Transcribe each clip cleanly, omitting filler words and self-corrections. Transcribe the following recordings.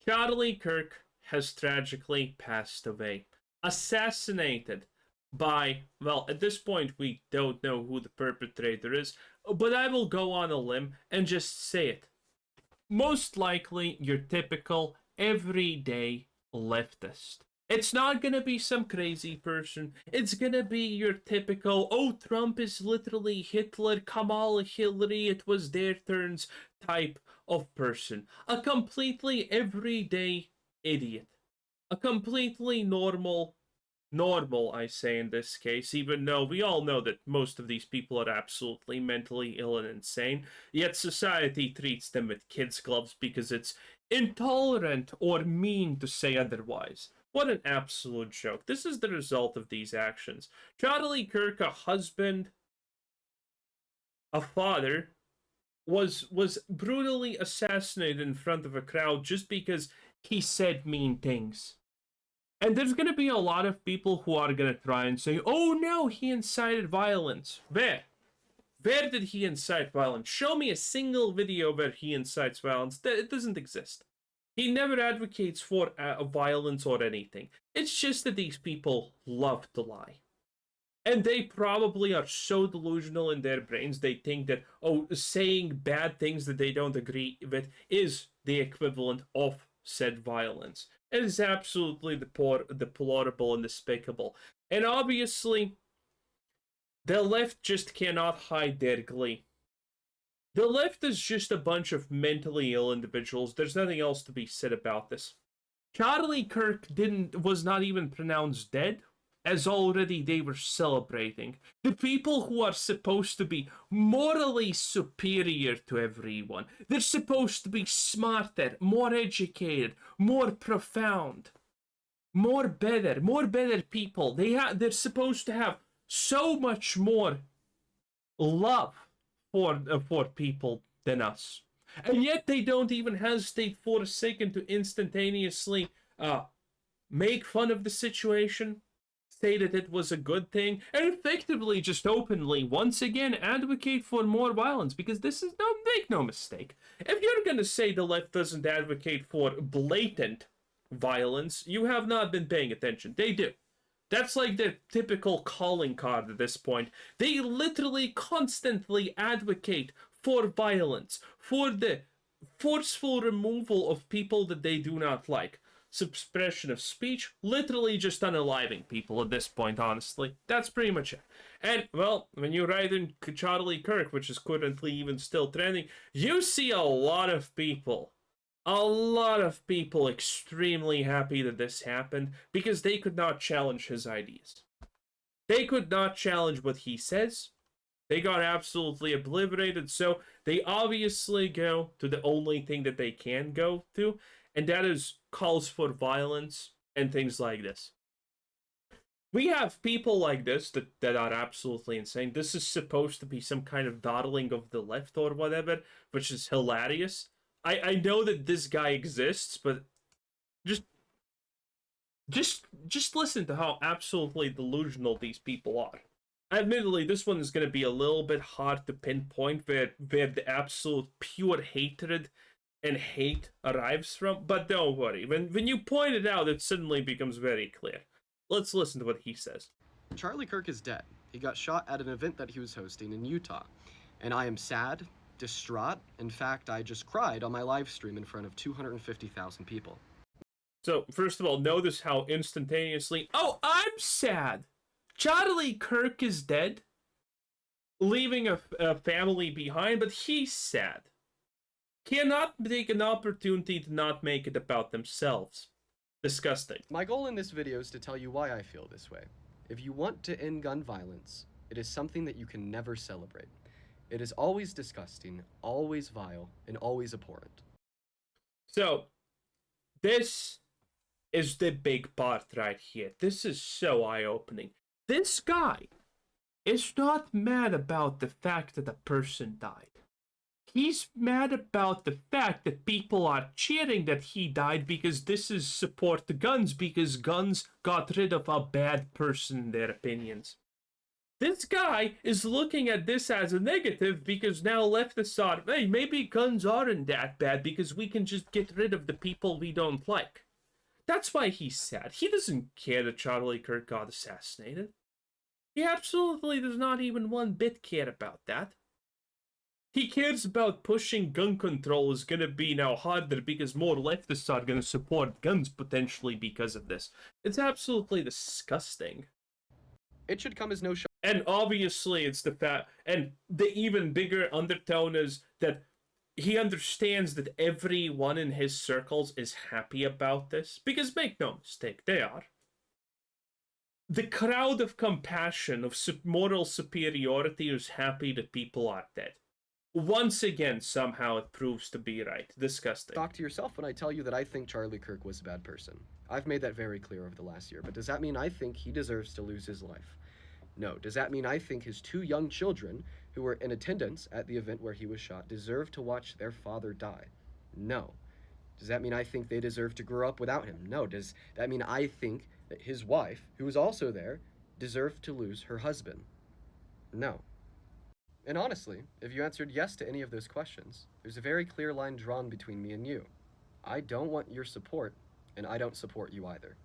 Charlie Kirk has tragically passed away, assassinated by, well, at this point we don't know who the perpetrator is, but I will go on a limb and just say it. Most likely your typical everyday leftist. It's not gonna be some crazy person. It's gonna be your typical, oh, Trump is literally Hitler, Kamala Hillary, it was their turns type of person. A completely everyday idiot. A completely normal, I say in this case, even though we all know that most of these people are absolutely mentally ill and insane, yet society treats them with kids' gloves because it's intolerant or mean to say otherwise. What an absolute joke. This is the result of these actions. Charlie Kirk, a husband, a father, was brutally assassinated in front of a crowd just because he said mean things. And there's going to be a lot of people who are going to try and say, oh no, he incited violence. Where? Where did he incite violence? Show me a single video where he incites violence. It doesn't exist. He never advocates for violence or anything. It's just that these people love to lie. And they probably are so delusional in their brains, they think that, oh, saying bad things that they don't agree with is the equivalent of said violence. It is absolutely deplorable and despicable. And obviously, the left just cannot hide their glee. The left is just a bunch of mentally ill individuals. There's nothing else to be said about this. Charlie Kirk was not even pronounced dead, as already they were celebrating. The people who are supposed to be morally superior to everyone. They're supposed to be smarter, more educated, more profound, more better people. They're supposed to have so much more love for people than us. And yet they don't even hesitate for a second to instantaneously make fun of the situation, say that it was a good thing, and effectively just openly once again advocate for more violence, because this is make no mistake. If you're gonna say the left doesn't advocate for blatant violence, you have not been paying attention. They do. That's like their typical calling card at this point. They literally constantly advocate for violence, for the forceful removal of people that they do not like. Suppression of speech, literally just unaliving people at this point, honestly. That's pretty much it. And, well, when you write in Charlie Kirk, which is currently even still trending, you see a lot of people extremely happy that this happened because they could not challenge his ideas. They could not challenge what he says. They got absolutely obliterated, so they obviously go to the only thing that they can go to, and that is calls for violence and things like this. We have people like this that are absolutely insane. This is supposed to be some kind of dawdling of the left or whatever, which is hilarious. I know that this guy exists, but just listen to how absolutely delusional these people are. Admittedly, this one is going to be a little bit hard to pinpoint where the absolute pure hatred and hate arrives from, but don't worry. When you point it out, it suddenly becomes very clear. Let's listen to what he says. Charlie Kirk is dead. He got shot at an event that he was hosting in Utah. And I am sad, distraught. In fact, I just cried on my live stream in front of 250,000 people. So, first of all, notice how instantaneously, oh, I'm sad! Charlie Kirk is dead, leaving a family behind, but he's sad. Cannot take an opportunity to not make it about themselves. Disgusting. My goal in this video is to tell you why I feel this way. If you want to end gun violence, it is something that you can never celebrate. It is always disgusting, always vile, and always abhorrent. So, this is the big part right here. This is so eye-opening. This guy is not mad about the fact that a person died. He's mad about the fact that people are cheering that he died because this is support to guns, because guns got rid of a bad person in their opinions. This guy is looking at this as a negative because now leftists are, hey, maybe guns aren't that bad because we can just get rid of the people we don't like. That's why he's sad. He doesn't care that Charlie Kirk got assassinated. He absolutely does not even one bit care about that. He cares about pushing gun control is gonna be now harder because more leftists are gonna support guns potentially because of this. It's absolutely disgusting. It should come as no shock. And obviously it's the fact, and the even bigger undertone is that he understands that everyone in his circles is happy about this. Because make no mistake, they are. The crowd of compassion, of moral superiority is happy that people are dead. Once again, somehow it proves to be right. Disgusting. Talk to yourself when I tell you that I think Charlie Kirk was a bad person. I've made that very clear over the last year, but does that mean I think he deserves to lose his life? No. Does that mean I think his 2 young children, who were in attendance at the event where he was shot, deserve to watch their father die? No. Does that mean I think they deserve to grow up without him? No. Does that mean I think that his wife, who was also there, deserved to lose her husband? No. And honestly, if you answered yes to any of those questions, there's a very clear line drawn between me and you. I don't want your support, and I don't support you either.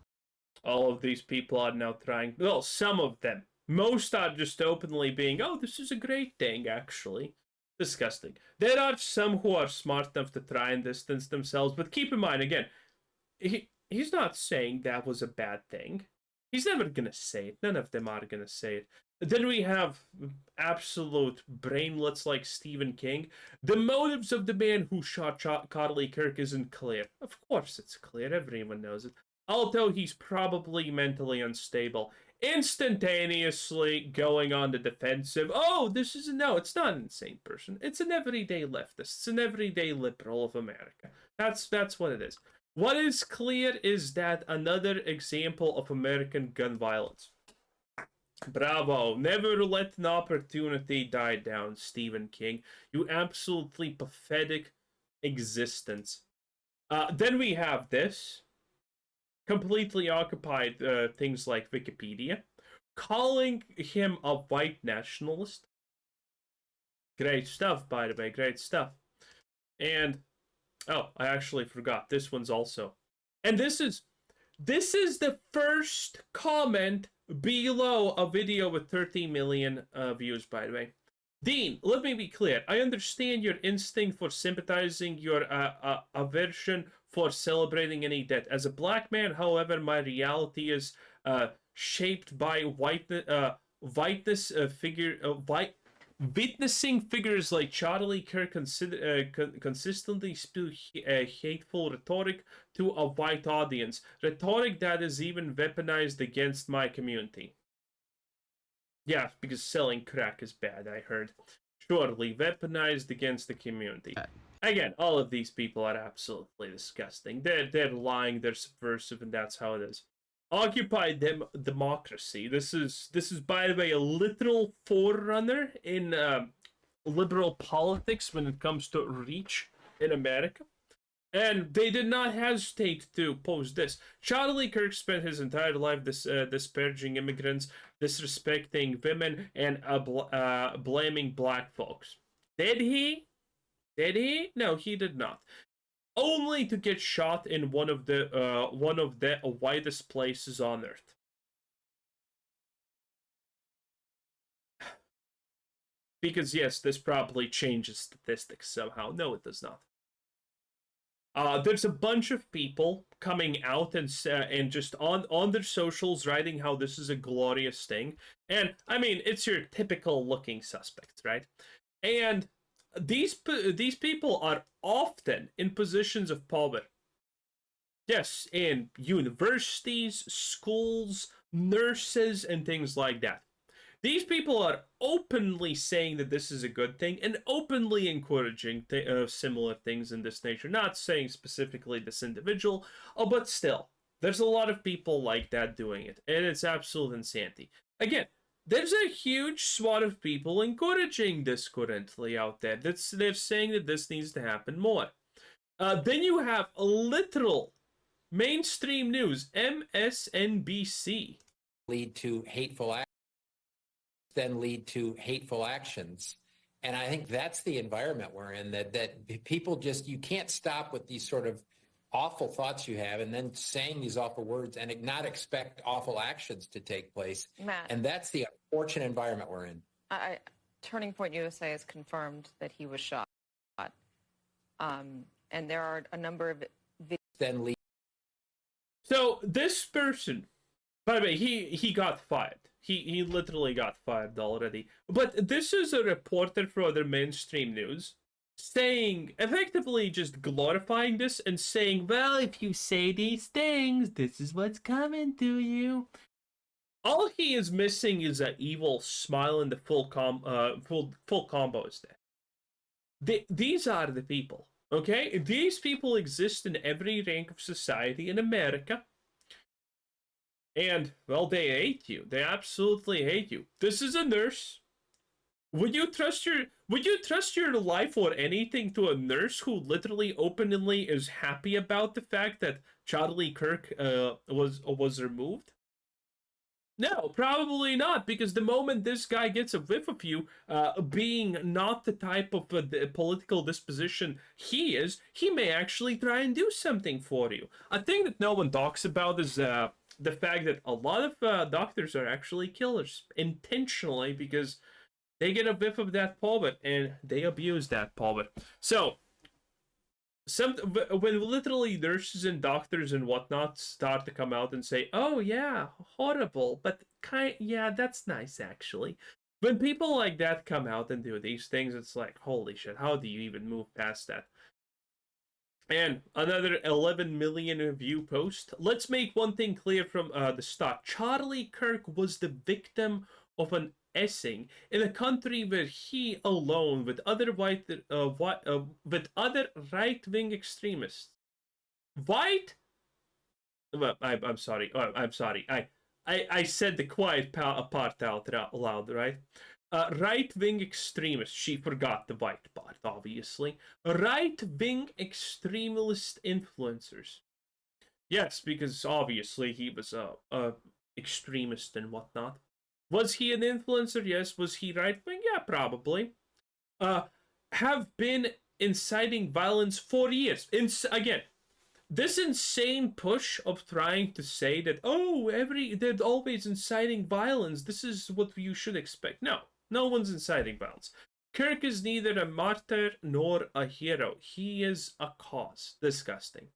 All of these people are now trying, well, some of them. Most are just openly being, oh, this is a great thing, actually. Disgusting. There are some who are smart enough to try and distance themselves, but keep in mind, again, he's not saying that was a bad thing. He's never gonna say it. None of them are gonna say it. Then we have absolute brainlets like Stephen King. The motives of the man who shot Charlie Kirk isn't clear. Of course it's clear. Everyone knows it. Although he's probably mentally unstable. Instantaneously going on the defensive. Oh, this is no, it's not an insane person. It's an everyday leftist. It's an everyday liberal of America. That's what it is. What is clear is that another example of American gun violence. Bravo. Never let an opportunity die down, Stephen King. You absolutely pathetic existence. Then we have this. Completely occupied things like Wikipedia. Calling him a white nationalist. Great stuff, by the way. Great stuff. And, oh, I actually forgot. This one's also. And this is the first comment below a video with 30 million views, by the way. Dean, let me be clear. I understand your instinct for sympathizing, your aversion for celebrating any death. As a black man, however, my reality is shaped by witnessing figures like Charlie Kirk consistently spew hateful rhetoric to a white audience. Rhetoric that is even weaponized against my community. Yeah, because selling crack is bad, I heard. Surely, weaponized against the community. Again, all of these people are absolutely disgusting. They're lying, they're subversive, and that's how it is. Occupy democracy. This is by the way a literal forerunner in liberal politics when it comes to reach in America. And they did not hesitate to post this. Charlie Kirk spent his entire life disparaging immigrants, disrespecting women, and blaming black folks. Did he? Did he? No, he did not. Only to get shot in one of the widest places on Earth. Because yes, this probably changes statistics somehow. No, it does not. There's a bunch of people coming out and just on their socials writing how this is a glorious thing. And I mean, it's your typical looking suspects, right? And these people are often in positions of power. Yes, in universities, schools, nurses, and things like that. These people are openly saying that this is a good thing and openly encouraging similar things in this nature. Not saying specifically this individual, but still, there's a lot of people like that doing it, and it's absolute insanity. Again, there's a huge swath of people encouraging this currently out there. They're saying that this needs to happen more. Then you have literal mainstream news, MSNBC. Lead to hateful acts. then lead to hateful actions. And I think that's the environment we're in, that people just, you can't stop with these sort of awful thoughts you have and then saying these awful words and not expect awful actions to take place. Matt. And that's the unfortunate environment we're in. Turning Point USA has confirmed that he was shot. And there are a number of then So this person, by the way, he got fired. He literally got fired already. But this is a reporter for other mainstream news saying, effectively just glorifying this and saying, well, if you say these things, this is what's coming to you. All he is missing is an evil smile and the full combo is there. These are the people, okay? These people exist in every rank of society in America. And, well, they hate you. They absolutely hate you. This is a nurse. Would you trust your life or anything to a nurse who literally openly is happy about the fact that Charlie Kirk was removed? No, probably not, because the moment this guy gets a whiff of you, being not the type of political disposition he is, he may actually try and do something for you. A thing that no one talks about is the fact that a lot of doctors are actually killers, intentionally, because they get a whiff of that pulpit, and they abuse that pulpit. So, when literally nurses and doctors and whatnot start to come out and say, "Oh yeah, horrible," but yeah, that's nice actually. When people like that come out and do these things, it's like, holy shit, how do you even move past that? And another 11 million view post. Let's make one thing clear from the start. Charlie Kirk was the victim of an essing in a country where he alone, with other with other right-wing extremists, white. Well, I'm sorry. Oh, I'm sorry. I said the quiet part out loud, right? Right-wing extremists. She forgot the white part, obviously. Right-wing extremist influencers. Yes, because obviously he was a extremist and whatnot. Was he an influencer? Yes. Was he right wing? Yeah, probably. Have been inciting violence for years. Again, this insane push of trying to say that they're always inciting violence. This is what you should expect. No, no one's inciting violence. Kirk is neither a martyr nor a hero. He is a cause. Disgusting.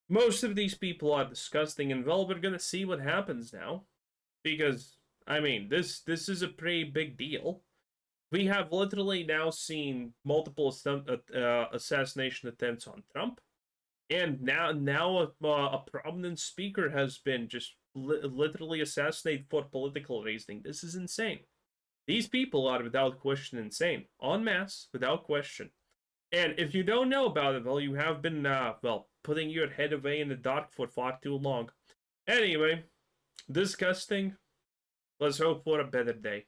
Most of these people are disgusting, and well, we're gonna see what happens now, because I mean, this is a pretty big deal. We have literally now seen multiple assassination attempts on Trump, and now a prominent speaker has been just literally assassinated for political reasoning. This is insane. These people are without question insane, en masse, without question. And if you don't know about it, well, you have been putting your head away in the dark for far too long. Anyway, disgusting. Let's hope for a better day.